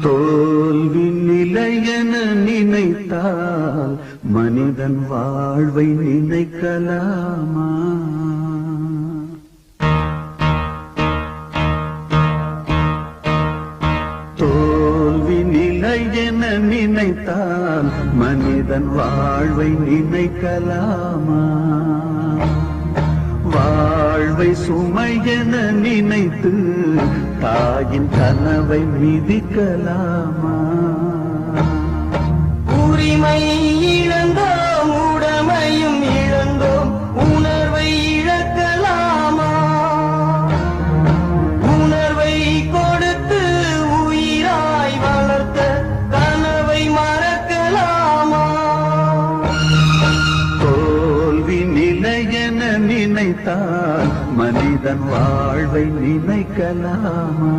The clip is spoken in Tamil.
தோல்வி நிலையென நினைத்தால் மனிதன் வாழ்வை நினைக்கலாமா? தோல்வி நிலையென நினைத்தால் மனிதன் வாழ்வை நினைக்கலாமா? வாழ்வை சுமையென நினைத்து தாயின் கனவை மிதிக்கலாமா? உரிமை இழந்தோம், உடமையும் இழந்தோம், உணர்வை இழக்கலாமா? உணர்வை கொடுத்து உயிராய் வளர்த்த கனவை மறக்கலாமா? தோல்வி நிலையென நினைத்தால் மனிதன் வாழ்வை நினைக்கலாமா?